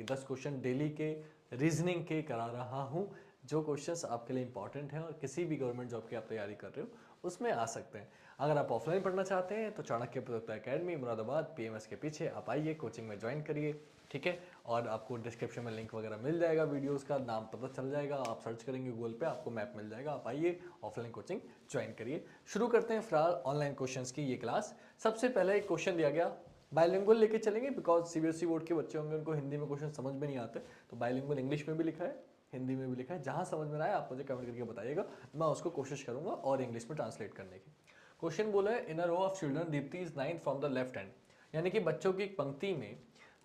10 question daily के reasoning के करा रहा हूँ, जो क्वेश्चंस आपके लिए इंपॉर्टेंट हैं और किसी भी गवर्नमेंट जॉब की आप तैयारी कर रहे हो उसमें आ सकते हैं। अगर आप ऑफलाइन पढ़ना चाहते हैं तो चाणक्य प्रतियोगिता एकेडमी मुरादाबाद पीएमएस के पीछे आप आइए, कोचिंग में ज्वाइन करिए, ठीक है। और आपको डिस्क्रिप्शन में लिंक वगैरह मिल जाएगा, वीडियोस का नाम पता चल जाएगा, आप सर्च करेंगे गूगल पे आपको मैप मिल जाएगा, आप आइए ऑफलाइन कोचिंग ज्वाइन करिए। शुरू करते हैं फिलहाल ऑनलाइन क्वेश्चंस की ये क्लास। सबसे पहले एक क्वेश्चन दिया गया, बायलिंगुअल लेके चलेंगे बिकॉज सीबीएसई बोर्ड के बच्चे होंगे उनको हिंदी में क्वेश्चन समझ में नहीं आते, तो बायलिंगुअल इंग्लिश में भी लिखा है हिंदी में भी लिखा है, जहां समझ में आए आप मुझे कमेंट करके बताइएगा, मैं उसको कोशिश करूंगा और इंग्लिश में ट्रांसलेट करने की। क्वेश्चन बोला है in a row of children Deepti is 9th from the left hand, यानी कि बच्चों की एक पंक्ति में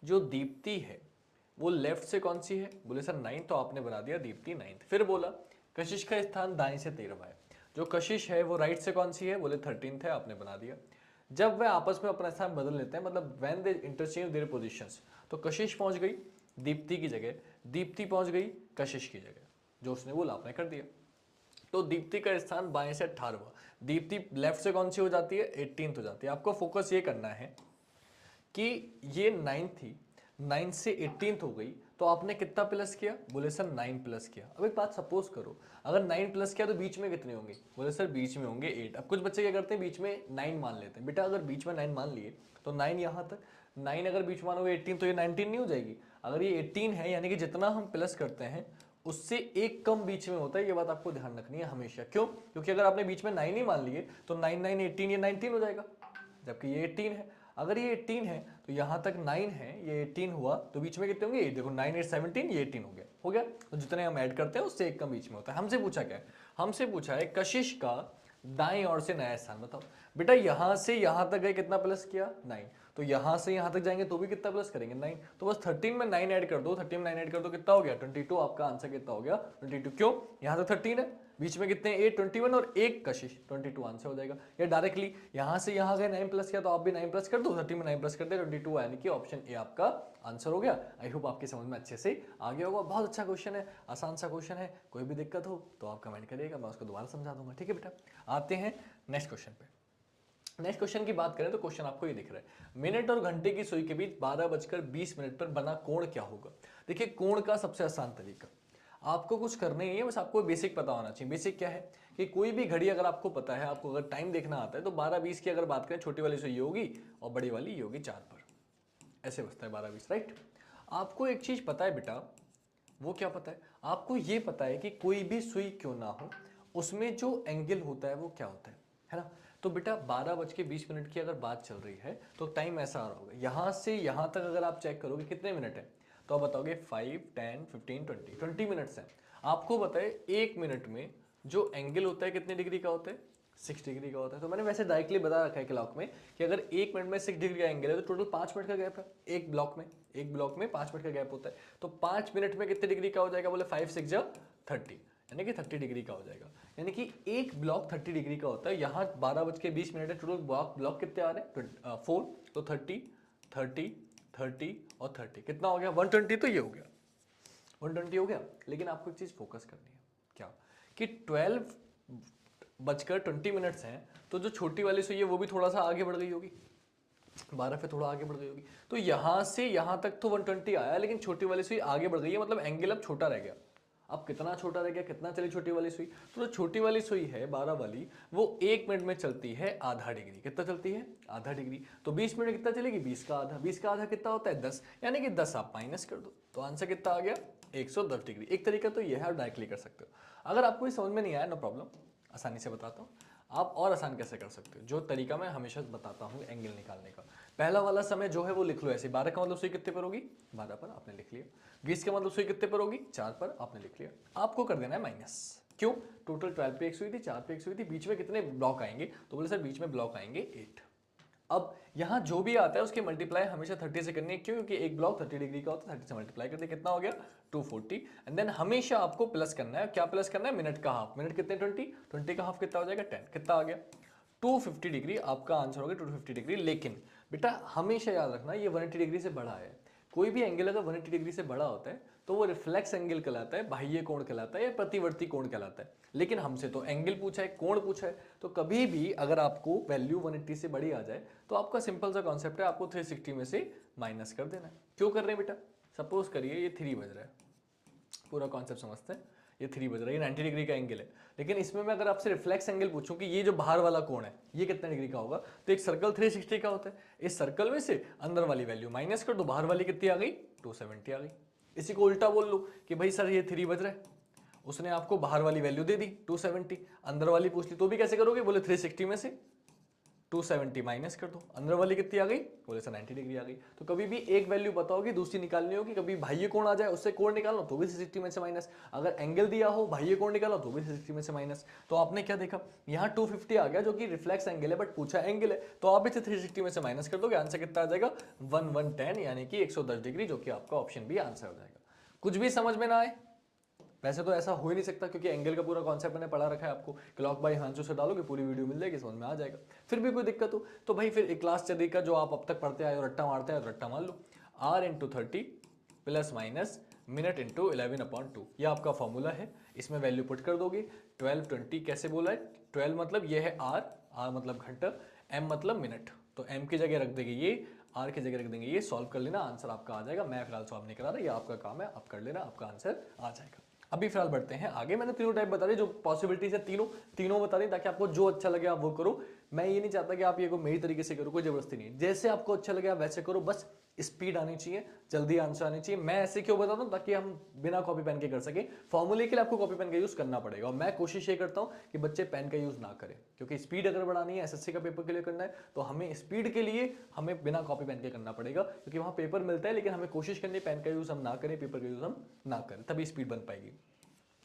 जो दीप्ति है वो लेफ्ट से कौन सी है, बोले सर 9th, तो आपने बना दिया दीप्ति 9th। फिर बोला कशिश का स्थान दाएं से 13वां है, जो कशिश है वो राइट से कौन सी है, बोले 13th है, आपने बना दिया। जब वे आपस में अपना स्थान बदल लेते हैं, मतलब when they interchange their positions, तो कशिश पहुंच गई दीप्ति की जगह, दीप्ति पहुंच गई कशिश की जगह, जो उसने बोला आपने कर दिया। तो दीप्ति का स्थान बाएं से 18वां, दीप्ति लेफ्ट से कौन सी हो जाती है, 18th हो जाती है। आपको फोकस ये करना है कि ये 9 थी, 9 से 18th हो गई, तो आपने कितना प्लस किया, बोले सर 9 प्लस किया। अब एक बात सपोज करो, अगर 9 प्लस किया तो बीच में कितने होंगे, बोले सर बीच में होंगे 8। अब कुछ बच्चे क्या करते हैं बीच में 9 मान लेते हैं, बेटा अगर बीच में 9 मान लिए तो 9 यहाँ तक, 9 अगर बीच में मानोगे 18 तो ये 19 नहीं हो जाएगी। अगर ये 18 है यानी कि जितना हम प्लस करते हैं उससे एक कम बीच में होता है, ये बात आपको ध्यान रखनी है हमेशा। क्यों, क्योंकि अगर आपने बीच में 9 ही मान लिए तो 9 9 18 ये 19 हो जाएगा, जबकि ये 18 है। अगर ये 18 है तो यहाँ तक 9 है, ये 18 हुआ तो बीच में कितने होंगे, देखो 9 8 17, ये 18 हो गया। तो जितने हम ऐड करते हैं उससे एक कम बीच में होता है। हमसे पूछा क्या है, हमसे पूछा है कशिश का दाएं ओर से नया स्थान बताओ। बेटा यहाँ से यहाँ तक गए कितना प्लस किया, 9, तो यहाँ से यहाँ तक जाएंगे तो भी कितना प्लस करेंगे, 9। तो बस 13 में 9 ऐड कर दो, 13 में 9 ऐड कर दो, कितना हो गया 22। आपका आंसर कितना हो गया 22। क्यों, यहाँ तक 13 है, बीच में कितने 8 21 और एक कशिश, 22 आंसर हो जाएगा। या डायरेक्टली यहाँ से यहाँ गए 9 प्लस किया तो आप भी 9 प्लस कर दो, 30 में 9 प्लस कर दे 22, यानी कि ऑप्शन ए आपका आंसर हो गया। आई होप आपकी समझ में अच्छे से आ गया होगा। बहुत अच्छा क्वेश्चन है, आसान सा क्वेश्चन है, कोई भी दिक्कत हो तो आप कमेंट करिएगा, मैं उसको दोबारा समझा दूंगा, ठीक है बेटा। आते हैं नेक्स्ट क्वेश्चन पे। नेक्स्ट क्वेश्चन की बात करें तो क्वेश्चन आपको ये दिख रहा है, मिनट और घंटे की सुई के बीच 12:20 पर बना कोण क्या होगा। देखिए कोण का सबसे आसान तरीका, आपको कुछ करना ही है, बस आपको बेसिक पता होना चाहिए। बेसिक क्या है कि कोई भी घड़ी अगर आपको पता है, आपको अगर टाइम देखना आता है तो 12:20 की अगर बात करें, छोटी वाली सुई ये होगी और बड़ी वाली ये होगी 4 पर, ऐसे बचता है 12:20, राइट। आपको एक चीज पता है बेटा, वो क्या पता है, आपको ये पता है कि कोई भी सुई क्यों ना हो उसमें जो एंगल होता है वो क्या होता है ना। तो बेटा 12:20 की अगर बात चल रही है तो टाइम ऐसा आ रहा होगा, यहां से यहां तक अगर आप चेक करोगे कितने मिनट है, तो आप बताओगे 5 10 15 20 मिनट्स है। आपको बताए एक मिनट में जो एंगल होता है कितने डिग्री का होता है, 6 डिग्री का होता है। तो मैंने वैसे डायरेक्टली बता रखा है क्लॉक में कि अगर एक मिनट में 6 डिग्री का एंगल है तो टोटल 5 मिनट का गैप है एक ब्लॉक में 5 मिनट का गैप होता है। तो 5 मिनट में कितने डिग्री का हो जाएगा, बोले 5 6 जा 30, यानी कि 30 डिग्री का हो जाएगा। यानी कि एक ब्लॉक 30 डिग्री का होता है। यहाँ 12:20 है, टोटल ब्लॉक कितने आ रहे हैं 4, तो 30 30 30 और 30 कितना हो गया 120, तो ये हो गया 120 हो गया। लेकिन आपको एक चीज फोकस करनी है, क्या कि 12:20 हैं, तो जो छोटी वाली सुई है वो भी थोड़ा सा आगे बढ़ गई होगी, 12 पे थोड़ा आगे बढ़ गई होगी। तो यहां से यहां तक तो 120 आया, लेकिन छोटी वाली सुई आगे बढ़ गई है, मतलब एंगल अब छोटा रह गया। अब कितना छोटा रह गया, कितना चली छोटी वाली सुई, तो जो छोटी वाली सुई है 12 वाली, वो एक मिनट में चलती है आधा डिग्री। कितना चलती है, आधा डिग्री। तो 20 मिनट कितना चलेगी, 20 का आधा, 20 का आधा कितना होता है 10, यानी कि 10 आप माइनस कर दो, तो आंसर कितना आ गया 110 डिग्री। एक तरीका तो ये है, आप डायरेक्टली कर सकते हो। अगर आपको समझ में नहीं आया नो प्रॉब्लम, आसानी से बताता हूँ आप और आसान कैसे कर सकते हो। जो तरीका मैं हमेशा बताता हूँ एंगल निकालने का, पहला वाला समय जो है वो लिख लो ऐसे, 12 का मतलब सुई कितने पर होगी 12 पर, आपने लिख लिया। 20 का मतलब सुई कितने पर होगी 4 पर, आपने लिख लिया। आपको कर देना है माइनस, क्यों, टोटल 12 पे एक सुई थी, 4 पे एक सुई थी, बीच में कितने ब्लॉक आएंगे, तो बोले सर बीच में ब्लॉक आएंगे 8। अब यहाँ जो भी आता है उसकी मल्टीप्लाई हमेशा 30 से करनी है, क्यों, क्योंकि एक ब्लॉक 30 डिग्री का होता है, 30 से मल्टीप्लाई करते कितना हो गया 240। एंड देन हमेशा आपको प्लस करना है, क्या प्लस करना है, मिनट का हाफ, मिनट कितने 20 का हाफ कितना हो जाएगा 10, कितना आ गया 250 डिग्री, आपका आंसर हो गया 250 डिग्री। लेकिन बेटा हमेशा याद रखना ये 180 डिग्री से बड़ा है। कोई भी एंगल अगर 180 डिग्री से बड़ा होता है तो वो रिफ्लेक्स एंगल कहलाता है, बाह्य कोण कहलाता है या प्रतिवर्ती कोण कहलाता है। लेकिन हमसे तो एंगल पूछा है, कोण पूछा है, तो कभी भी अगर आपको वैल्यू 180 से बड़ी आ जाए तो आपका सिंपल सा कॉन्सेप्ट है, आपको 360 में से माइनस कर देना है। क्यों कर रहे हैं बेटा, सपोज करिए ये 3 बज रहा है, पूरा कॉन्सेप्ट समझते हैं। ये 3 बज रहा है, ये 90 डिग्री का एंगल है, लेकिन इसमें मैं अगर आपसे रिफ्लेक्स एंगल पूछूं कि ये जो बाहर वाला कोण है ये कितने डिग्री का होगा, तो एक सर्कल 360 का होता है। इस सर्कल में से अंदर वाली वैल्यू माइनस कर दो, बाहर वाली कितनी आ गई, 270 आ गई। इसी को उल्टा बोल लो कि भाई सर ये 3 बज रहा है, उसने आपको बाहर वाली वैल्यू दे दी 270, अंदर वाली पूछ ली, तो भी कैसे करोगे, बोले 360 में से 270 माइनस कर दो, अंदर वाली कितनी आ गई, बोले सर 90 डिग्री आ गई। तो कभी भी एक वैल्यू पता होगी, दूसरी निकालनी होगी। कभी बाह्य कोण आ जाए उससे कोण निकालो तो भी 360 में से माइनस, अगर एंगल दिया हो बाह्य कोण निकालो तो भी 360 में से माइनस। तो आपने क्या देखा, यहाँ 250 आ गया जो कि रिफ्लेक्स एंगल है, बट पूछा एंगल है, तो आप इसे 360 में से माइनस कर दोगे, आंसर कितना आ जाएगा 1110, यानी कि 110 डिग्री, जो कि आपका ऑप्शन बी आंसर हो जाएगा। कुछ भी समझ में ना आए, वैसे तो ऐसा हो ही नहीं सकता क्योंकि एंगल का पूरा कॉन्सेप्ट मैंने पढ़ा रखा है आपको, क्लॉक बाय हिमांशु से डालोगे पूरी वीडियो मिल जाएगी, समझ में आ जाएगा। फिर भी कोई दिक्कत हो तो भाई फिर एक क्लास तरीका जो आप अब तक पढ़ते आए हो, रट्टा मारते हैं, रट्टा मान लो, r into 30 plus minus minute into 11/2, ये आपका फॉर्मूला है। इसमें वैल्यू पुट कर दोगे, 12 20 कैसे बोला है, 12 मतलब ये है r मतलब घंटा, m मतलब मिनट, तो m की जगह रख देंगे ये, r की जगह रख देंगे ये, सॉल्व कर लेना, आंसर आपका आ जाएगा। मैं फिलहाल सॉल्व नहीं करा रहा, ये आपका काम है, आप कर लेना, आपका आंसर आ जाएगा। अभी फिलहाल बढ़ते हैं आगे। मैंने तीनों टाइप बता दी, जो पॉसिबिलिटीज है तीनों बता दी, ताकि आपको जो अच्छा लगे आप वो करो। मैं ये नहीं चाहता कि आप ये को मेरी तरीके से करो, कोई जबरदस्ती नहीं, जैसे आपको अच्छा लगे आप वैसे करो, बस स्पीड आनी चाहिए, जल्दी आंसर आनी चाहिए। मैं ऐसे क्यों बताता हूँ, ताकि हम बिना कॉपी पेन के कर सके। फॉर्मूले के लिए आपको कॉपी पेन का यूज करना पड़ेगा, और मैं कोशिश ये करता हूँ कि बच्चे पेन का यूज ना करें, क्योंकि स्पीड अगर बढ़ानी है, एसएससी का पेपर के लिए करना है, तो हमें स्पीड के लिए हमें बिना कॉपी पेन के करना पड़ेगा, क्योंकि वहाँ पेपर मिलता है, लेकिन हमें कोशिश करनी है पेन का यूज हम ना करें, पेपर का यूज हम ना करें, तभी स्पीड बन पाएगी।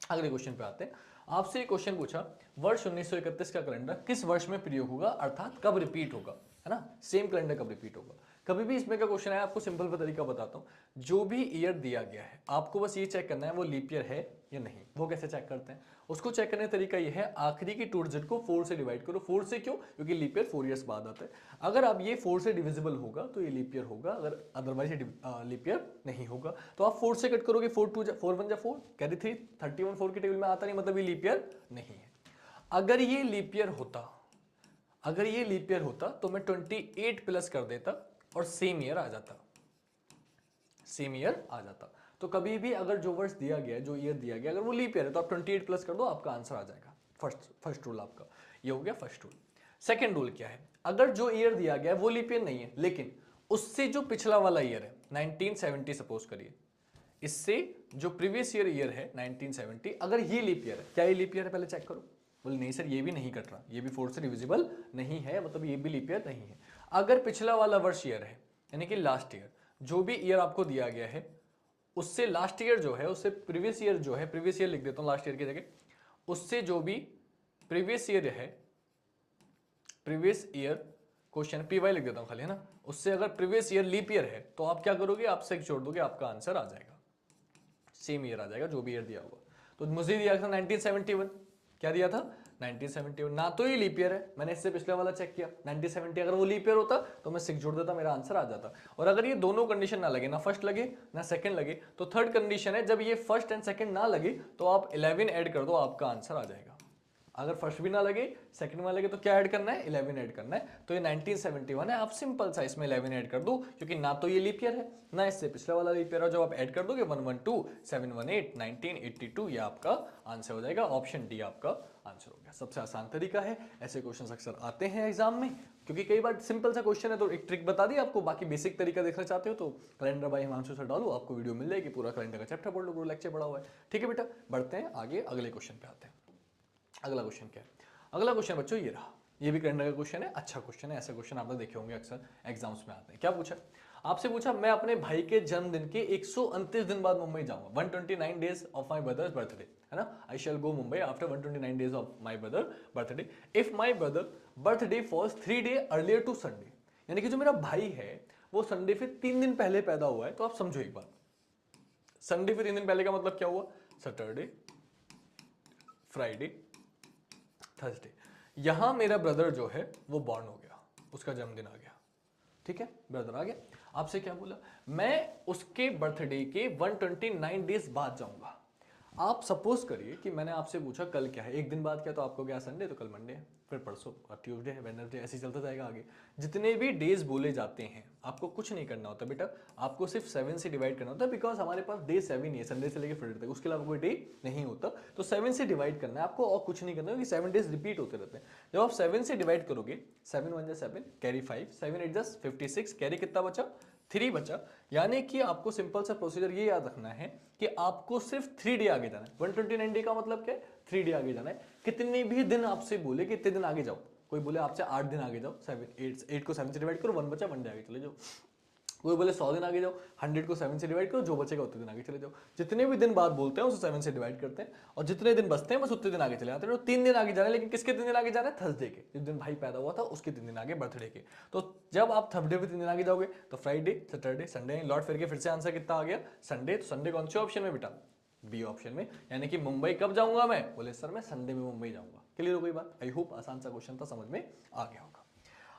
अगले क्वेश्चन पे आते हैं। आपसे एक क्वेश्चन पूछा, वर्ष 1931 का कैलेंडर किस वर्ष में प्रयोग होगा, अर्थात कब रिपीट होगा, है ना, सेम कैलेंडर कब रिपीट होगा। कभी भी इसमें का क्वेश्चन है, आपको सिंपल तरीका बताता हूँ। जो भी ईयर दिया गया है आपको बस ये चेक करना है वो लीप ईयर है या नहीं। वो कैसे चेक करते हैं, उसको चेक करने का तरीका ये है, आखिरी की 2 डिजिट को 4 से डिवाइड करो। 4 से क्यों, क्योंकि लीप ईयर 4 ईयर्स बाद आता है। अगर आप ये 4 से डिविजिबल होगा तो ये लीप ईयर होगा, अगर अदरवाइज लीप ईयर नहीं होगा तो आप 4 से कट करोगे, 4 1 जा 4 कैरी 3, 31 4 के टेबल में आता नहीं, मतलब ये लीप ईयर नहीं है। अगर ये लीप ईयर होता, तो मैं 28 प्लस कर देता और सेम ईयर आ जाता। तो कभी भी अगर जो वर्ष दिया गया, जो ईयर दिया गया, अगर वो लीप ईयर है तो आप 28 प्लस कर दो, आपका आंसर आ जाएगा। फर्स्ट रूल आपका ये हो गया, फर्स्ट रूल। सेकंड रूल क्या है, अगर जो ईयर दिया गया है वो लीप ईयर नहीं है, लेकिन उससे जो पिछला वाला ईयर है 1970 सपोज करिए, इससे जो प्रीवियस ईयर है 1970, अगर ये लीप ईयर है, क्या ये लीप ईयर है, पहले चेक करो। बोले नहीं सर ये भी नहीं कट रहा, ये भी 4 से डिविजिबल नहीं है, मतलब ये भी लीप ईयर नहीं है। अगर पिछला वाला वर्ष ईयर है, यानी कि लास्ट ईयर, जो भी ईयर आपको दिया गया है उससे लास्ट ईयर जो है, उससे प्रीवियस ईयर जो है, प्रीवियस ईयर लिख देता हूं लास्ट ईयर की जगह, उससे जो भी प्रीवियस ईयर है, प्रीवियस ईयर क्वेश्चन पीवाई लिख देता हूं खाली, है ना, उससे अगर प्रीवियस ईयर लीप ईयर है तो आप क्या करोगे, आप 6 जोड़ दोगे, आपका आंसर आ जाएगा, सेम ईयर आ जाएगा जो भी ईयर दिया होगा। तो मुझे दिया था 1971, क्या दिया था 1971, ना तो ये लीप ईयर है, मैंने इससे पिछले वाला चेक किया 1970, अगर वो लीप ईयर होता तो मैं 6 जोड़ देता, मेरा आंसर आ जाता। और अगर ये दोनों कंडीशन ना लगे, ना फर्स्ट लगे ना सेकंड लगे, तो थर्ड कंडीशन है, जब ये फर्स्ट एंड सेकंड ना लगे तो आप 11 ऐड कर दो, आपका आंसर आ जाएगा। अगर फर्स्ट भी ना लगे सेकंड में लगे तो क्या ऐड करना है, 11 ऐड करना है। तो ये 1971 है, आप सिंपल सा इसमें 11 ऐड कर दो, क्योंकि ना तो ये लीप ईयर है ना इससे पिछला वाला लीप ईयर है। जब आप ऐड कर दोगे 112 718 1982, ये आपका आंसर हो जाएगा। ऑप्शन डी आपका आंसर हो गया। सबसे आसान तरीका है, ऐसे क्वेश्चन अक्सर आते हैं एग्जाम में, क्योंकि कई बार सिंपल सा क्वेश्चन है तो एक ट्रिक बता दी आपको। बाकी बेसिक तरीका देखना चाहते हो तो कैलेंडर बाय हिमांशु से डालो, आपको वीडियो मिल जाएगी, पूरा कैलेंडर का चैप्टर पढ़ लो, पूरा लेक्चर पढ़ा हुआ है। ठीक है बेटा, बढ़ते हैं आगे, अगले क्वेश्चन पे आते हैं। अगला क्वेश्चन क्या है, अगला क्वेश्चन बच्चों ये रहा, ये भी कैलेंडर का क्वेश्चन है, अच्छा क्वेश्चन है। ऐसे क्वेश्चन आपने देखे होंगे अक्सर एग्जाम्स में आते हैं। क्या पूछा आपसे, पूछा मैं अपने भाई के जन्मदिन के 129 दिन बाद मुंबई जाऊंगा, 129 days of my brother's birthday, है ना, I shall go Mumbai after 129 days of my brother birthday, if my brother birthday falls 3 day earlier to Sunday. यानी कि जो मेरा भाई है वो संडे से 3 दिन पहले पैदा हुआ है। तो आप समझो एक बात, संडे से 3 दिन पहले का मतलब क्या हुआ, सैटरडे, फ्राइडे, थर्सडे। यहां मेरा ब्रदर जो है वो बॉर्न हो गया, उसका जन्मदिन आ गया, ठीक है, ब्रदर आ गया। आपसे क्या बोला, मैं उसके बर्थडे के 129 डेज बाद जाऊंगा। आप सपोज करिए कि मैंने आपसे पूछा कल क्या है, एक दिन बाद क्या, तो आपको क्या संडे, तो कल मंडे है, फिर परसों ट्यूसडे है, वेडनेसडे, ऐसे ही चलता जाएगा आगे। जितने भी डेज बोले जाते हैं आपको कुछ नहीं करना होता बेटा, आपको सिर्फ 7 से डिवाइड करना होता है, बिकॉज हमारे पास डे 7 ही है, संडे से लेकर फ्राइडे तक, उसके अलावा कोई डे नहीं होता। तो 7 से डिवाइड करना है आपको और कुछ नहीं करना, क्योंकि 7 डेज रिपीट होते रहते हैं। जब आप 7 से डिवाइड करोगे, 7 1 7 कैरी 5, 7 8 56, कैरी कितना बचा, 3 बचा। यानी कि आपको सिंपल सा प्रोसीजर ये याद रखना है कि आपको सिर्फ 3 डे आगे जाना है। 129 डे का मतलब क्या है, 3 डे आगे जाना है। कितने भी दिन आपसे बोले कि इतने दिन आगे जाओ, कोई बोले आपसे 8 दिन आगे जाओ, 8 को 7 से डिवाइड करो, 1 बचा, 1 डे आगे चले जाओ। कोई बोले 100 दिन आगे जाओ, 100 को 7 से डिवाइड करो, जो बचेगा उतने दिन आगे चले जाओ। जितने भी दिन बाद बोलते हैं उसे 7 से डिवाइड करते हैं, और जितने दिन बचते हैं बस उतने दिन आगे चले जाते हैं। तो 3 दिन आगे जाना है, लेकिन किसके 3 दिन आगे जाना है, थर्सडे के, जिस दिन भाई पैदा हुआ था उसके 3 दिन आगे, बर्थडे के। तो जब आप थर्सडे पे 3 दिन आगे जाओगे तो फ्राइडे, सैटरडे, संडे, लौट फिर के फिर से आंसर कितना आ गया, संडे। तो संडे कौन से ऑप्शन में बेटा, बी ऑप्शन में। यानी कि मुंबई कब जाऊंगा मैं, बोले सर मैं संडे में मुंबई जाऊंगा। क्लियर हो गई बात? आई होप आसान सा क्वेश्चन था, समझ में आ गया होगा।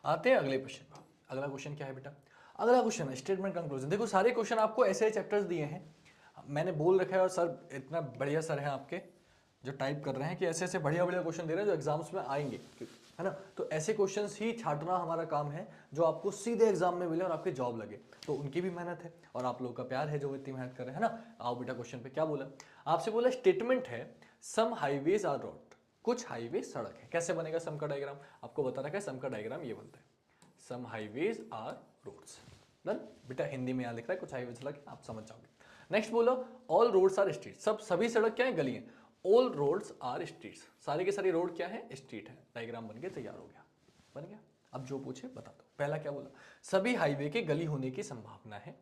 आते हैं अगले क्वेश्चन पर। अगला क्वेश्चन क्या है बेटा, अगला क्वेश्चन है स्टेटमेंट कंक्लूजन। देखो सारे क्वेश्चन आपको ऐसे चैप्टर्स दिए हैं, मैंने बोल रखा है, और सर इतना बढ़िया सर है आपके जो टाइप कर रहे हैं कि ऐसे ऐसे बढ़िया बढ़िया क्वेश्चन दे रहे हैं जो एग्जाम्स में आएंगे, है ना। तो ऐसे क्वेश्चंस ही छांटना हमारा काम है जो आपको सीधे एग्जाम में मिले और आपके जॉब लगे। तो उनकी भी मेहनत है और आप लोगों का प्यार है जो इतनी मेहनत कर रहे हैं, है ना। आओ बेटा क्वेश्चन पे क्या बोला, आपसे बोला स्टेटमेंट है सम हाईवेज आर रोड, कुछ हाईवे सड़क है। कैसे बनेगा सम का डायग्राम, आपको बता रखा है सम का डायग्राम ये बनता है, सम हाईवेज आर रोड्स। डन बेटा, हिंदी में यहाँ लिख रहा है कुछ हाईवे सड़क, आप समझ जाओगे। नेक्स्ट बोलो ऑल रोड्स आर स्ट्रीट, सब सभी सड़क क्या है, गली है। ऑल रोड्स आर स्ट्रीट्स, सारी के सारी रोड क्या है, स्ट्रीट है। डायग्राम बन के तैयार हो गया, बन गया। अब जो पूछे बता दो। पहला क्या बोला, सभी हाईवे के गली होने की संभावना है,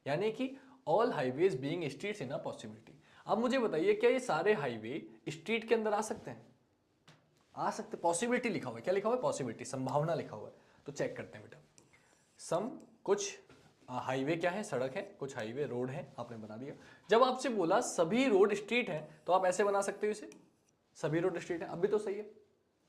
यानी कि all highways being streets in a possibility. अब मुझे बताइए क्या ये सारे हाईवे स्ट्रीट के अंदर आ सकते हैं, आ सकते। पॉसिबिलिटी लिखा हुआ है, क्या लिखा हुआ है, पॉसिबिलिटी, संभावना लिखा हुआ है। तो चेक करते हैं बेटा, सम कुछ हाईवे क्या है, सड़क है, कुछ हाईवे रोड है, आपने बना दिया। जब आपसे बोला सभी रोड स्ट्रीट है, तो आप ऐसे बना सकते हो इसे, सभी रोड स्ट्रीट है। अब भी तो सही है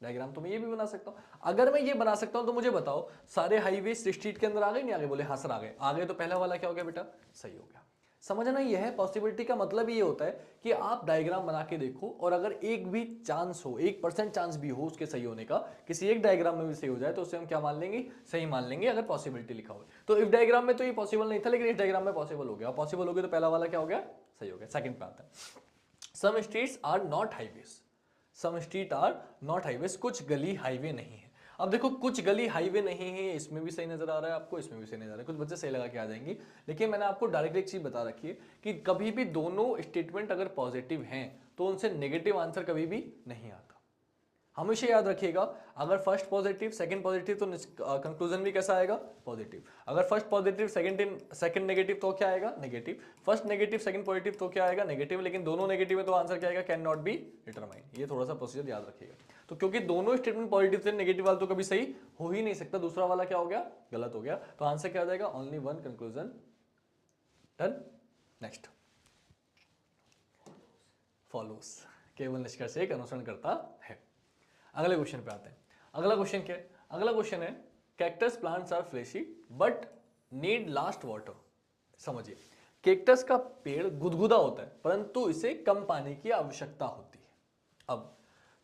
डायग्राम, तो मैं ये भी बना सकता हूं। अगर मैं ये बना सकता हूं तो मुझे बताओ सारे हाईवे स्ट्रीट के अंदर आ गए नहीं, आगे बोले हाँ सर आ गए, आ गए तो पहला वाला क्या हो गया बेटा, सही हो गया। समझना ये है, पॉसिबिलिटी का मतलब ये होता है कि आप डायग्राम बना के देखो, और अगर एक भी चांस हो, 1% चांस भी हो उसके सही होने का, किसी एक डायग्राम में भी सही हो जाए, तो उसे हम क्या मान लेंगे, सही मान लेंगे, अगर पॉसिबिलिटी लिखा हो। तो इस डायग्राम में तो ये पॉसिबल नहीं था, लेकिन इस डायग्राम में पॉसिबल हो गया। पॉसिबल हो गया तो पहला वाला क्या हो गया, सही हो गया। सेकंड पे आता है, some streets are not highways, some street are not highways, कुछ गली हाईवे नहीं है। अब देखो कुछ गली हाईवे नहीं है, इसमें भी सही नजर आ रहा है आपको, इसमें भी सही नजर आ रहा है, कुछ बच्चे सही लगा के आ जाएंगे। लेकिन मैंने आपको डायरेक्ट एक चीज बता रखी है कि कभी भी दोनों स्टेटमेंट अगर पॉजिटिव हैं तो उनसे नेगेटिव आंसर कभी भी नहीं आता। हमेशा याद रखिएगा, अगर फर्स्ट पॉजिटिव सेकंड पॉजिटिव तो कंक्लूजन भी कैसा आएगा, पॉजिटिव। अगर फर्स्ट पॉजिटिव सेकंड नेगेटिव तो क्या आएगा, negative. First negative second positive तो क्या आएगा, नेगेटिव। लेकिन दोनों नेगेटिव है तो आंसर क्या आएगा, कैन नॉट बी डिटरमाइन। ये थोड़ा सा प्रोसीजर याद रखिएगा। तो क्योंकि दोनों स्टेटमेंट पॉजिटिव थे, नेगेटिव वाला तो कभी सही हो ही नहीं सकता, दूसरा वाला क्या हो गया, गलत हो गया। तो आंसर क्या आ जाएगा, only one conclusion. Done. Next, follows, केवल निष्कर्ष एक अनुसरण करता है। अगले क्वेश्चन पे आते हैं। अगला क्वेश्चन क्या है, अगला क्वेश्चन है cactus plants are flashy but need last water. समझिए, कैक्टस का पेड़ गुदगुदा होता है परंतु इसे कम पानी की आवश्यकता होती है। अब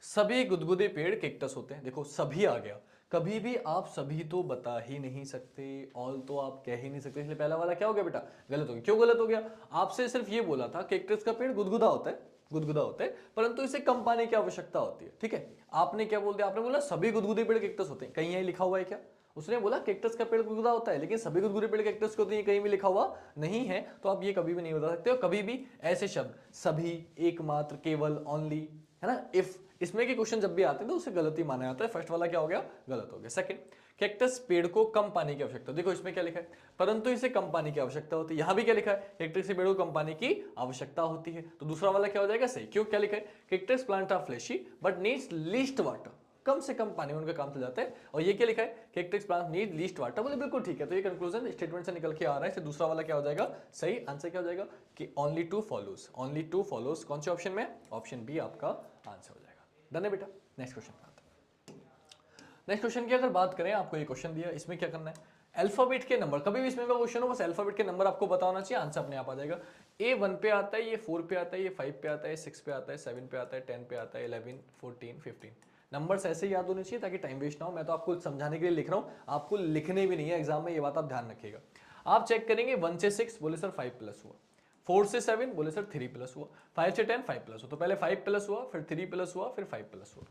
सभी गुदगुदे पेड़ कैक्टस होते हैं, देखो सभी आ गया, कभी भी आप सभी तो बता ही नहीं सकते, ऑल तो आप कह ही नहीं सकते, इसलिए पहला वाला क्या हो गया बेटा, गलत हो गया। क्यों गलत हो गया, आपसे सिर्फ ये बोला था कैक्टस का पेड़ गुदगुदा होता है, गुदगुदा होता है परंतु इसे कम पानी की आवश्यकता होती है। ठीक है, आपने क्या बोल दिया, आपने बोला सभी गुदगुदे पेड़ कैक्टस होते हैं, कहीं यही लिखा हुआ है क्या, उसने बोला कैक्टस का पेड़ गुदगुदा होता है लेकिन सभी गुदगुदे पेड़ कैक्टस के होते हैं, कहीं भी लिखा हुआ नहीं है। तो आप ये कभी भी नहीं बता सकते हो, कभी भी ऐसे शब्द सभी, एकमात्र, केवल, ओनली, है ना, इफ, इसमें के क्वेश्चन जब भी आते हैं तो उसे गलत ही माना जाता है। फर्स्ट वाला क्या हो गया, गलत हो गया। सेकंड, कैक्टस पेड़ को कम पानी की आवश्यकता, देखो इसमें क्या लिखा है, परंतु इसे कम पानी की आवश्यकता होती है। यहां भी क्या लिखा है, कैक्टस पेड़ को कम पानी की आवश्यकता होती है। तो दूसरा वाला क्या हो जाएगा, सही। क्यों, क्या लिखा है, cactus plant are flashy but needs least water, कम से कम पानी में उनका काम चल जाता है। और ये क्या लिखा है, cactus plant need least water, बोले बिल्कुल ठीक है। तो ये कंक्लूजन स्टेटमेंट से निकल के आ रहा है। दूसरा वाला क्या हो जाएगा, सही। आंसर क्या हो जाएगा कि only two follows, only two follows. कौन से ऑप्शन में, ऑप्शन बी आपका आंसर हो जाएगा। डन है बेटा। नेक्स्ट क्वेश्चन पे आते हैं। नेक्स्ट क्वेश्चन की अगर बात करें, आपको ये क्वेश्चन दिया, इसमें क्या करना है, अल्फाबेट के नंबर, कभी भी इसमें क्वेश्चन हो बस अल्फाबेट के नंबर आपको पता होना चाहिए, आंसर अपने आप आ जाएगा। ए 1 पे आता है, ये 4 पे आता है, ये 5 पे आता है, 6 पे आता है, 7 पे आता है, 10 पे आता है, 11, 14, 15। नंबर्स ऐसे याद होने चाहिए ताकि टाइम वेस्ट ना हो। मैं तो आपको समझाने के लिए लिख रहा हूँ, आपको लिखने भी नहीं है एग्जाम में, ये बात आप ध्यान रखिएगा। आप चेक करेंगे 1 से 6 बोले सर 5 प्लस हुआ, 4 से 7 बोले सर 3 प्लस हुआ, 5 से 10 5 प्लस हुआ। तो पहले 5 प्लस हुआ, फिर 3 प्लस हुआ, फिर 5 प्लस हुआ।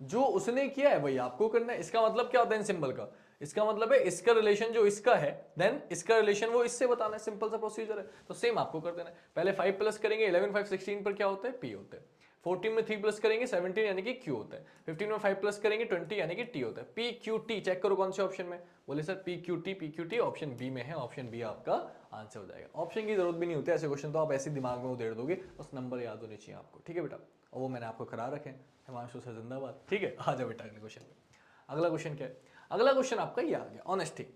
जो उसने किया है वही आपको करना है। इसका मतलब क्या होता है इन सिंबल का? इसका मतलब है इसका रिलेशन जो इसका है, देन इसका रिलेशन वो इससे बताना है। सिंपल सा प्रोसीजर है। तो सेम आपको कर देना है। पहले 5 प्लस करेंगे, 11 5 16 पर क्या होता है? पी होता है। 14 में 3 प्लस करेंगे 17 यानी कि क्यू होता है। 15 में 5 प्लस करेंगे 20 यानी कि टी होता है। पी क्यू टी चेक करो कौन से ऑप्शन में? बोले sir P Q T option B में है। ऑप्शन बी आपका आंसर हो जाएगा। ऑप्शन की जरूरत भी नहीं होती, ऐसे क्वेश्चन तो आप ऐसे दिमाग में उधेड़ दोगे, बस नंबर याद होने चाहिए आपको। ठीक है बेटा, और वो मैंने आपको करा रखे हैं। हिमांशु सर जिंदाबाद। ठीक है, आ जाओ बेटा अगले क्वेश्चन पे। अगला क्वेश्चन क्या है? अगला क्वेश्चन आपका ये आ गया, ऑनेस्टी।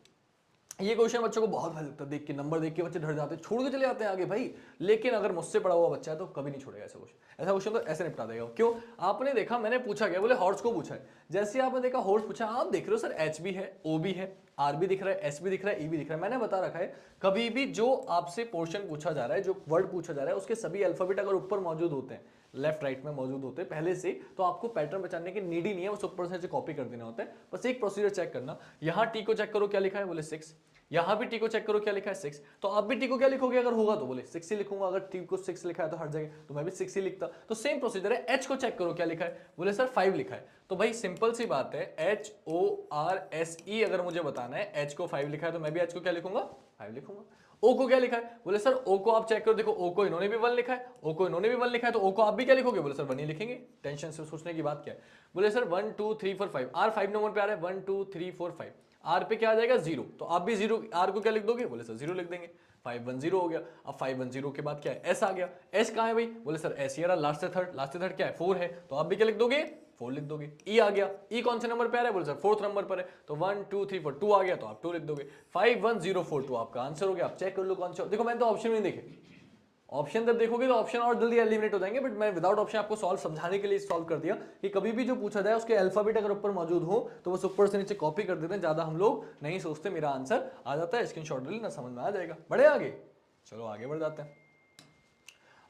ये क्वेश्चन बच्चों को बहुत भारी लगता है, देख के नंबर देख के बच्चे डर जाते हैं, छोड़ के चले जाते हैं आगे भाई। लेकिन अगर मुझसे पढ़ा हुआ बच्चा है तो कभी नहीं छोड़ेगा ऐसा क्वेश्चन। ऐसा क्वेश्चन तो ऐसे निपटा देगा। क्यों? आपने देखा, मैंने पूछा गया, बोले हॉर्स को पूछा है। जैसे आपने देखा हॉर्स पूछा, आप देख रहे हो सर एच भी है, ओ भी है, आर भी दिख रहा है, एस भी दिख रहा है, ई भी दिख रहा है। मैंने बता रखा है कभी भी जो आपसे पोर्शन पूछा जा रहा है, जो वर्ड पूछा जा रहा है, उसके सभी अल्फाबेट अगर ऊपर मौजूद होते हैं, लेफ्ट राइट में मौजूद होते हैं पहले से, तो आपको पैटर्न पहचानने की नीड ही नहीं है, बस ऊपर से कॉपी कर देना होता है। बस एक प्रोसीजर चेक करना, यहाँ टी को चेक करो क्या लिखा है, बोले 6। यहाँ भी टी को चेक करो क्या लिखा है 6। तो आप भी टी को क्या लिखोगे अगर होगा तो? बोले 6 ही लिखूंगा। अगर टी को 6 लिखा है तो हर जगह तो मैं भी 6 ही लिखता। तो सेम प्रोसीजर है। एच को चेक करो क्या लिखा है, बोले सर 5 लिखा है। तो भाई सिंपल सी बात है, H O R S E अगर मुझे बताना है, एच को 5 लिखा है तो मैं भी एच को क्या लिखूंगा? 5 लिखूंगा। ओ को क्या लिखा है, बोले सर ओ को आप चेक करो, देखो ओ को इन्होंने भी 1 लिखा है, ओ को इन्होंने भी 1 लिखा है, तो ओ को आप भी क्या लिखोगे? बोले सर 1 ही लिखेंगे। टेंशन से सोचने की बात क्या है? बोले सर 1 2 3 4 5, आर 5 नंबर पे आ रहा है, 1 2 3 4 5। आर पे क्या आ जाएगा? 0। तो आप भी 0, आर को क्या लिख दोगे? बोले सर 0 लिख देंगे। 5 1 0 हो गया। अब 5 1 0 के बाद क्या है? एस आ गया। एस कहाँ है भाई? बोले सर एस ये रहा, लास्ट से थर्ड। लास्ट से थर्ड क्या है? 4 है, तो आप भी क्या लिख दोगे? 4 लिख दोगे। ई आ गया। ई कौन से नंबर पे आ रहा है? बोले सर 4th नंबर पर है, तो 1 2 3 4 2 आ गया, तो आप 2 लिख दोगे। 5 1 0 4 2 आपका आंसर हो गया। आप चेक कर लो कौन सा। देखो मैंने तो ऑप्शन नहीं देखे, ऑप्शन जब देखोगे तो ऑप्शन और जल्दी एलिमिनेट हो जाएंगे, बट मैं विदाउट ऑप्शन आपको सॉल्व समझाने के लिए सॉल्व कर दिया कि कभी भी जो पूछा जाए उसके अल्फाबेट अगर ऊपर मौजूद हो तो बस ऊपर से नीचे कॉपी कर देते हैं। ज्यादा हम लोग नहीं सोचते, मेरा आंसर आ जाता है, स्क्रीनशॉट ले लेना, समझ में आ जाएगा। बढ़े आगे, चलो आगे बढ़ जाते हैं।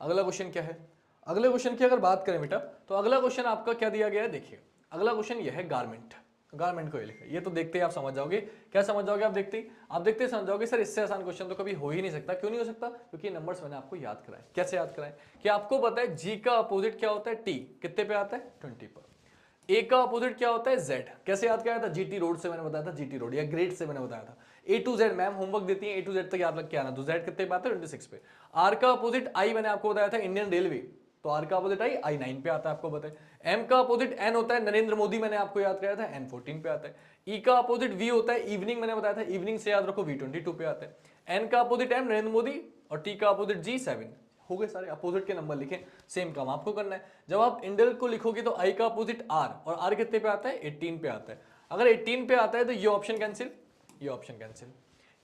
अगला क्वेश्चन क्या है? अगले क्वेश्चन की अगर बात करें बेटा, तो अगला क्वेश्चन आपका क्या दिया गया है, देखिए अगला क्वेश्चन यह है गारमेंट। गारमेंट को ये लिखा है, ये तो देखते ही आप समझ जाओगे। क्या समझ जाओगे आप देखते ही समझ जाओगे सर इससे आसान क्वेश्चन तो कभी हो ही नहीं सकता। क्यों नहीं हो सकता? क्योंकि नंबर्स मैंने आपको याद कराए। कैसे याद कराए? कि आपको पता है जी का अपोजिट क्या होता है? टी। कितने पे आता है? 20 पर। ए का अपोजिट क्या होता है? जेड। कैसे याद कराया था? जीटी रोड से मैंने बताया था, जीटी रोड या ग्रेड से मैंने बताया था। ए टू जेड मैम होमवर्क देती है, ए टू जेड तक याद रख के आना। तो जेड कितने पे आता है? 26 पे। आर का अपोजिट आई मैंने आपको बताया था, इंडियन रेलवे, तो आर का अपोजिट आई 9 पे आता है, आपको पता है। एम का अपोजिट एन होता है, नरेंद्र मोदी, मैंने आपको याद कराया था, एन 14 पे आता है। ई का अपोजिट वी होता है, इवनिंग, मैंने बताया था, इवनिंग से याद रखो, वी 22 पे आता है। एन का अपोजिट एम, नरेंद्र मोदी, और टी का अपोजिट जी 7। हो गए सारे अपोजिट के नंबर लिखे। सेम काम आपको करना है। जब आप इंडियन को लिखोगे तो आई का अपोजिट आर, और आर कितने पे आता है? 18 पे आता है। अगर 18 पे आता है तो ये ऑप्शन कैंसिल, ये ऑप्शन कैंसिल,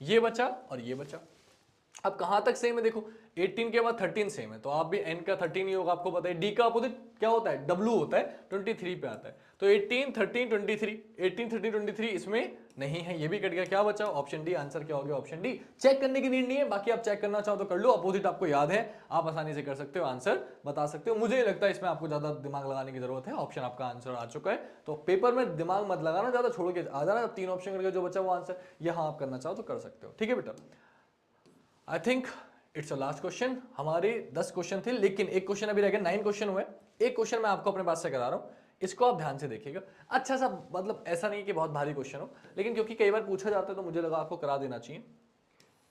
ये बचा और ये बचा। अब कहां तक सेम है देखो, 18 के बाद 13 सेम है, तो आप भी n का 13 ही होगा, आपको पता है। d का अपोजिट क्या होता है? w होता है, 23 पे आता है। तो 18 13 23, 18 13 23 इसमें नहीं है, ये भी कट गया। क्या बचा? Option D. आंसर क्या हो गया? Option D. चेक करने की नीड नहीं है, बाकी आप चेक करना चाहो तो कर लो। अपोजिट आपको याद है, आप आसानी से कर सकते हो, आंसर बता सकते हो। मुझे लगता है इसमें आपको ज्यादा दिमाग लगाने की जरूरत है। ऑप्शन आपका आंसर आ चुका है, तो पेपर में दिमाग मत लगाना ज्यादा, छोड़ के आ जाना। 3 ऑप्शन करके जो बचा वो आंसर यहाँ आप करना चाहो तो कर सकते हो। ठीक है बेटा, I think it's a last question. हमारे 10 क्वेश्चन थे, लेकिन एक क्वेश्चन अभी रह गया, 9 क्वेश्चन हुए। एक क्वेश्चन मैं आपको अपने पास से करा रहा हूं, इसको आप ध्यान से देखिएगा। अच्छा सा, मतलब ऐसा नहीं कि बहुत भारी क्वेश्चन हो, लेकिन क्योंकि कई बार पूछा जाता है तो मुझे लगा आपको करा देना चाहिए।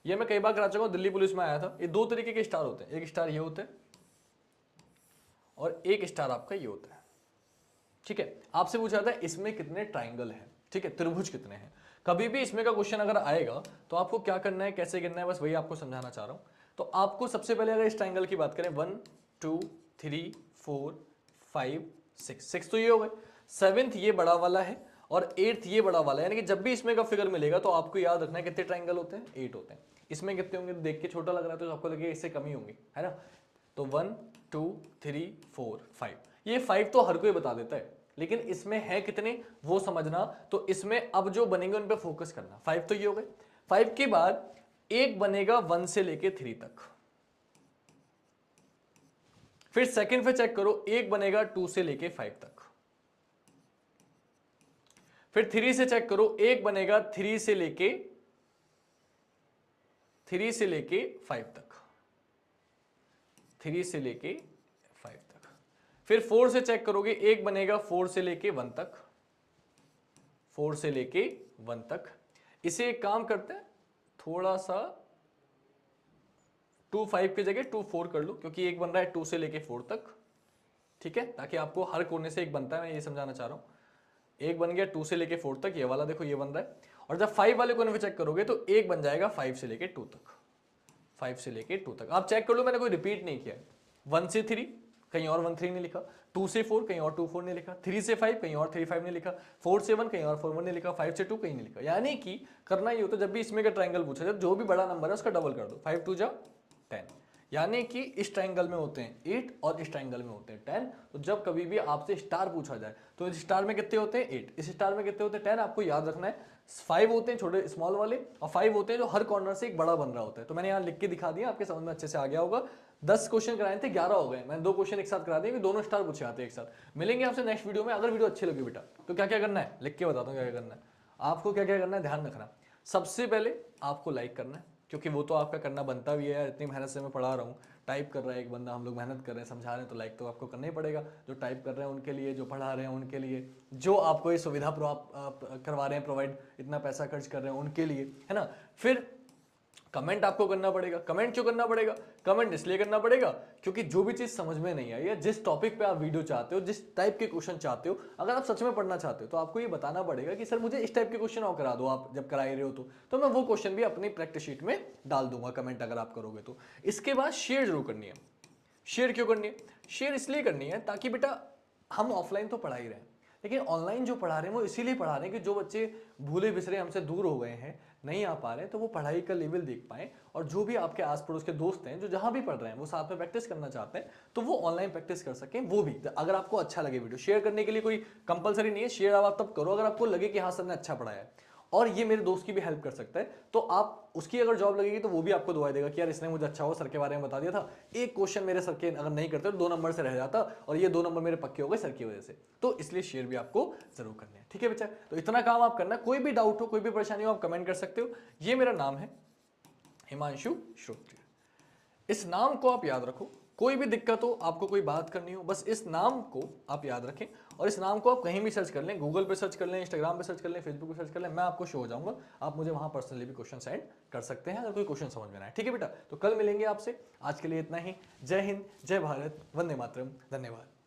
ये मैं कई बार करा चुका हूं, दिल्ली पुलिस में आया था। ये 2 तरीके के स्टार होते हैं, एक स्टार ये होता है और एक स्टार आपका ये होता है। ठीक है, आपसे पूछा जाता है इसमें कितने ट्राइंगल हैं, ठीक है, त्रिभुज कितने हैं। कभी भी इसमें का क्वेश्चन अगर आएगा तो आपको क्या करना है, कैसे करना है, बस वही आपको समझाना चाह रहा हूं। तो आपको सबसे पहले अगर इस ट्राइंगल की बात करें, 1 2 3 4 5 6 तो ये हो गए। 7th ये बड़ा वाला है और 8th ये बड़ा वाला है, यानी कि जब भी इसमें का फिगर मिलेगा तो आपको याद रखना है कितने ट्राइंगल होते हैं? 8 होते हैं। इसमें कितने होंगे? देख के छोटा लग रहा है तो आपको लगेगा इससे कम ही होंगे, है ना। तो 1 2 3 4 5, ये 5 तो हर कोई बता देता है, लेकिन इसमें है कितने वो समझना। तो इसमें अब जो बनेंगे उन पे फोकस करना। 5 तो ये हो गए। 5 के बाद एक बनेगा 1 से लेके 3 तक, फिर सेकंड पे चेक करो, 1 बनेगा 2 से लेके 5 तक। फिर 3 से चेक करो, 1 बनेगा 3 से लेके 5 तक, 3 से लेके 5 तक। फिर 4 से चेक करोगे, 1 बनेगा 4 से लेके 1 तक, 4 से लेके 1 तक। इसे एक काम करते हैं, थोड़ा सा 2 5 की जगह 2 4 कर लो, क्योंकि एक बन रहा है 2 से लेके 4 तक, ठीक है, ताकि आपको हर कोने से एक बनता है, मैं ये समझाना चाह रहा हूं। एक बन गया 2 से लेके 4 तक, ये वाला देखो ये बन रहा है। और जब 5 वाले कोने पे चेक करोगे तो एक बन जाएगा 5 से लेके 2 तक, 5 से लेके 2 तक। आप चेक कर लो, मैंने कोई रिपीट नहीं किया। 1 से 3 कहीं और 1 3 नहीं लिखा, 2 से 4 कहीं और 2 4 नहीं लिखा, 3 से 5 कहीं और 3 5 नहीं लिखा, 4 से 1 कहीं और 4 1 नहीं लिखा, 5 से 2 कहीं नहीं लिखा। यानी कि करना ही होता है, जब भी इसमें का ट्रायंगल पूछा जाए, जो भी बड़ा नंबर है उसका डबल कर दो, 5 2 जा 10। यानी कि इस ट्रायंगल में होते हैं 8 और इस ट्रायंगल में होते हैं 10। तो जब कभी भी आपसे स्टार पूछा जाए तो इस स्टार में कितने होते हैं 8, इस स्टार में कितने होते हैं 10। आपको याद रखना है 5 होते हैं छोटे स्मॉल वाले, और 5 होते हैं जो हर कॉर्नर से एक बड़ा बन रहा होता है। तो मैंने यहाँ लिख के दिखा दिया, आपके समझ में अच्छे से आ गया होगा। 10 क्वेश्चन कराए थे, 11 हो गए। मैंने 2 क्वेश्चन एक साथ करा दिए, दोनों स्टार पूछे आते हैं एक साथ। मिलेंगे आपसे नेक्स्ट वीडियो में। अगर वीडियो अच्छी लगी बेटा तो क्या क्या करना है, लिख के बताता हूँ क्या क्या करना है आपको। क्या क्या करना है ध्यान रखना। सबसे पहले आपको लाइक करना है, क्योंकि वो तो आपका करना बनता भी है यार, इतनी मेहनत से मैं पढ़ा रहा हूँ। टाइप कर रहा है एक बंदा, हम लोग मेहनत कर रहे हैं, समझा रहे हैं, तो लाइक तो आपको करना ही पड़ेगा। जो टाइप कर रहे हैं उनके लिए, जो पढ़ा रहे हैं उनके लिए, जो आपको ये सुविधा करवा रहे हैं प्रोवाइड, इतना पैसा खर्च कर रहे हैं उनके लिए, है ना। फिर कमेंट आपको करना पड़ेगा। कमेंट क्यों करना पड़ेगा? कमेंट इसलिए करना पड़ेगा क्योंकि जो भी चीज समझ में नहीं आई है, जिस टॉपिक पे आप वीडियो चाहते हो, जिस टाइप के क्वेश्चन चाहते हो, अगर आप सच में पढ़ना चाहते हो तो आपको ये बताना पड़ेगा कि सर मुझे इस टाइप के क्वेश्चन और करा दो, आप जब करा रहे हो तो मैं वो क्वेश्चन भी अपनी प्रैक्टिस शीट में डाल दूंगा, कमेंट अगर आप करोगे तो। इसके बाद शेयर जरूर करनी है। शेयर क्यों करनी है? शेयर इसलिए करनी है ताकि बेटा हम ऑफलाइन तो पढ़ा ही रहे हैं, लेकिन ऑनलाइन जो पढ़ा रहे हैं वो इसीलिए पढ़ा रहे हैं कि जो बच्चे भूले बिसरे हमसे दूर हो गए हैं, नहीं आ पा रहे हैं, तो वो पढ़ाई का लेवल देख पाएं। और जो भी आपके आस पड़ोस के दोस्त हैं जो जहां भी पढ़ रहे हैं वो साथ में प्रैक्टिस करना चाहते हैं, तो वो ऑनलाइन प्रैक्टिस कर सकें। वो भी अगर आपको अच्छा लगे वीडियो शेयर करने के लिए कोई कंपलसरी नहीं है, शेयर आप तब करो अगर आपको लगे कि हाँ सर ने अच्छा पढ़ाया है और ये मेरे दोस्त की भी हेल्प कर सकता है, तो आप उसकी अगर जॉब लगेगी तो वो भी आपको दुआ देगा कि यार इसने मुझे अच्छा हो सर के बारे में बता दिया था, एक क्वेश्चन मेरे सर के अगर नहीं करते तो 2 नंबर से रह जाता और ये 2 नंबर मेरे पक्के हो गए सर की वजह से। तो इसलिए शेयर भी आपको जरूर करने हैं, ठीक है बच्चा। तो इतना काम आप करना। कोई भी डाउट हो, कोई भी परेशानी हो, आप कमेंट कर सकते हो। ये मेरा नाम है हिमांशु श्रोत्रिय, इस नाम को आप याद रखो। कोई भी दिक्कत हो, आपको कोई बात करनी हो, बस इस नाम को आप याद रखें। और इस नाम को आप कहीं भी सर्च कर लें, गूगल पे सर्च कर लें, इंस्टाग्राम पे सर्च कर लें, फेसबुक पे सर्च कर लें, मैं आपको शो हो जाऊंगा। आप मुझे वहां पर्सनली भी क्वेश्चन सेंड कर सकते हैं अगर कोई क्वेश्चन समझ में ना आए, ठीक है बेटा। तो कल मिलेंगे आपसे। आज के लिए इतना ही। जय हिंद, जय भारत, वंदे मातरम, धन्यवाद।